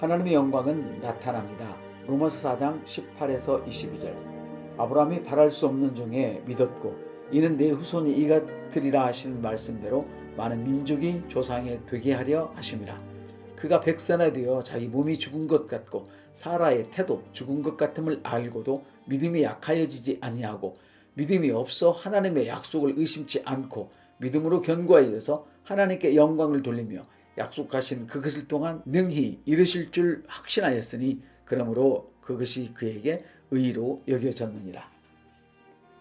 하나님의 영광은 나타납니다. 로마서 4장 18에서 22절. 아브라함이 바랄 수 없는 중에 믿었고 이는 내 후손이 이같으리라 하신 말씀대로 많은 민족이 조상이 되게 하려 하심이라. 그가 백세나 되어 자기 몸이 죽은 것 같고 사라의 태도 죽은 것 같음을 알고도 믿음이 약하여지지 아니하고 믿음이 없어 하나님의 약속을 의심치 않고 믿음으로 견고하여서 하나님께 영광을 돌리며 약속하신 그것을 또한 능히 이루실 줄 확신하였으니 그러므로 그것이 그에게 의로 여겨졌느니라.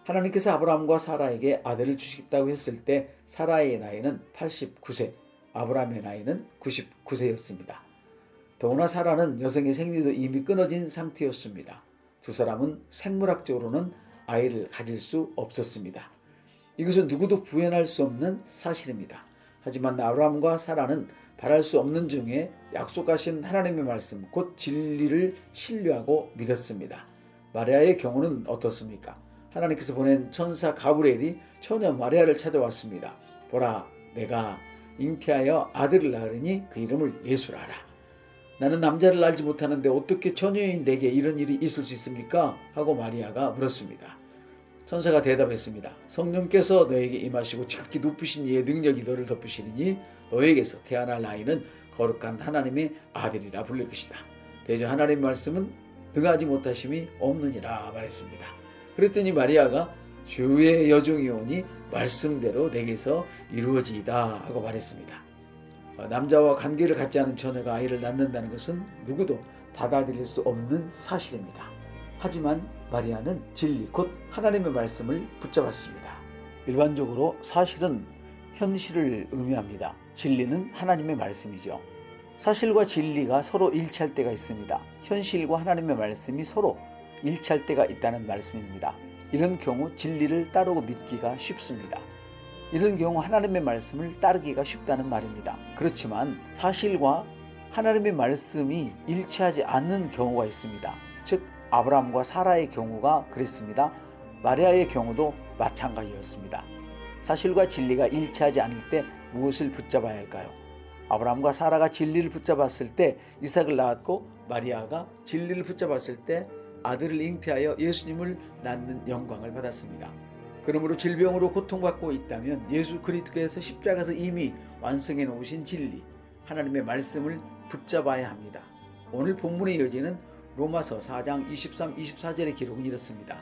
하나님께서 아브라함과 사라에게 아들을 주시겠다고 했을 때 사라의 나이는 89세, 아브라함의 나이는 99세였습니다. 더구나 사라는 여성의 생리도 이미 끊어진 상태였습니다. 두 사람은 생물학적으로는 아이를 가질 수 없었습니다. 이것은 누구도 부인할 수 없는 사실입니다. 하지만 아브라함과 사라는 바랄 수 없는 중에 약속하신 하나님의 말씀, 곧 진리를 신뢰하고 믿었습니다. 마리아의 경우는 어떻습니까? 하나님께서 보낸 천사 가브리엘이 처녀 마리아를 찾아왔습니다. 보라, 내가 잉태하여 아들을 낳으리니 그 이름을 예수라 하라. 나는 남자를 알지 못하는데 어떻게 처녀인 내게 이런 일이 있을 수 있습니까? 하고 마리아가 물었습니다. 천사가 대답했습니다. 성령께서 너에게 임하시고 지극히 높으신 이의 능력이 너를 덮으시리니 너에게서 태어날 아이는 거룩한 하나님의 아들이라 불릴 것이다. 대저 하나님의 말씀은 능하지 못하심이 없느니라 말했습니다. 그랬더니 마리아가 주의 여종이 오니 말씀대로 내게서 이루어지이다 하고 말했습니다. 남자와 관계를 갖지 않은 처녀가 아이를 낳는다는 것은 누구도 받아들일 수 없는 사실입니다. 하지만 마리아는 진리 곧 하나님의 말씀을 붙잡았습니다. 일반적으로 사실은 현실을 의미합니다. 진리는 하나님의 말씀이죠. 사실과 진리가 서로 일치할 때가 있습니다. 현실과 하나님의 말씀이 서로 일치할 때가 있다는 말씀입니다. 이런 경우 진리를 따르고 믿기가 쉽습니다. 이런 경우 하나님의 말씀을 따르기가 쉽다는 말입니다. 그렇지만 사실과 하나님의 말씀이 일치하지 않는 경우가 있습니다. 즉 아브라함과 사라의 경우가 그랬습니다. 마리아의 경우도 마찬가지였습니다. 사실과 진리가 일치하지 않을 때 무엇을 붙잡아야 할까요? 아브라함과 사라가 진리를 붙잡았을 때 이삭을 낳았고 마리아가 진리를 붙잡았을 때 아들을 잉태하여 예수님을 낳는 영광을 받았습니다. 그러므로 질병으로 고통받고 있다면 예수 그리스도께서 십자가에서 이미 완성해 놓으신 진리, 하나님의 말씀을 붙잡아야 합니다. 오늘 본문의 이어지는 로마서 4장 23, 24절의 기록은 이렇습니다.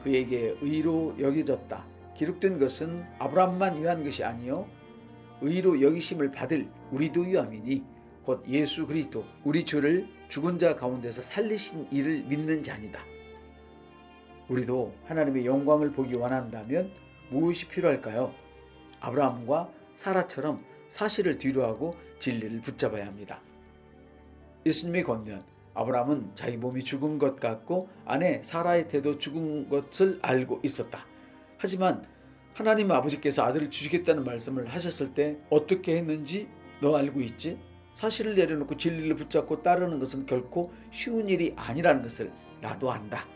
그에게 의로 여겨졌다. 기록된 것은 아브라함만 위한 것이 아니요 의로 여기심을 받을 우리도 위함이니 곧 예수 그리스도 우리 주를 죽은 자 가운데서 살리신 이를 믿는 자니다. 우리도 하나님의 영광을 보기 원한다면 무엇이 필요할까요? 아브라함과 사라처럼 사실을 뒤로하고 진리를 붙잡아야 합니다. 예수님의 권면, 아브라함은 자기 몸이 죽은 것 같고 아내 사라의 태도 죽은 것을 알고 있었다. 하지만 하나님 아버지께서 아들을 주시겠다는 말씀을 하셨을 때 어떻게 했는지 너 알고 있지? 사실을 내려놓고 진리를 붙잡고 따르는 것은 결코 쉬운 일이 아니라는 것을 나도 안다.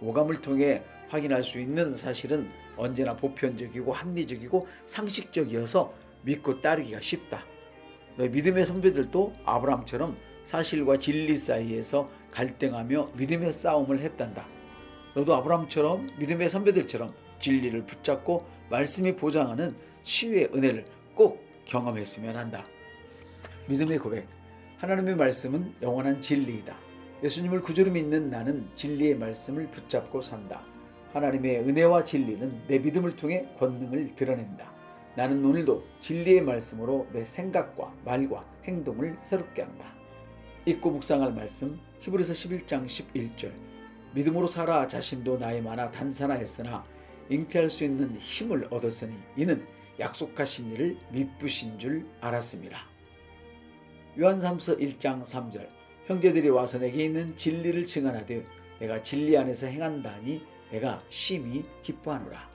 오감을 통해 확인할 수 있는 사실은 언제나 보편적이고 합리적이고 상식적이어서 믿고 따르기가 쉽다. 너희 믿음의 선배들도 아브라함처럼 사실과 진리 사이에서 갈등하며 믿음의 싸움을 했단다. 너도 아브라함처럼 믿음의 선배들처럼 진리를 붙잡고 말씀이 보장하는 치유의 은혜를 꼭 경험했으면 한다. 믿음의 고백. 하나님의 말씀은 영원한 진리이다. 예수님을 구주로 믿는 나는 진리의 말씀을 붙잡고 산다. 하나님의 은혜와 진리는 내 믿음을 통해 권능을 드러낸다. 나는 오늘도 진리의 말씀으로 내 생각과 말과 행동을 새롭게 한다. 읽고 묵상할 말씀 히브리서 11장 11절. 믿음으로 사라 자신도 나이 많아 단산하였으나 잉태할 수 있는 힘을 얻었으니 이는 약속하신 이를 미쁘신 줄 알았습니다. 요한3서 1장 3절. 형제들이 와서 내게 있는 진리를 증언하되 내가 진리 안에서 행한다니 내가 심히 기뻐하노라.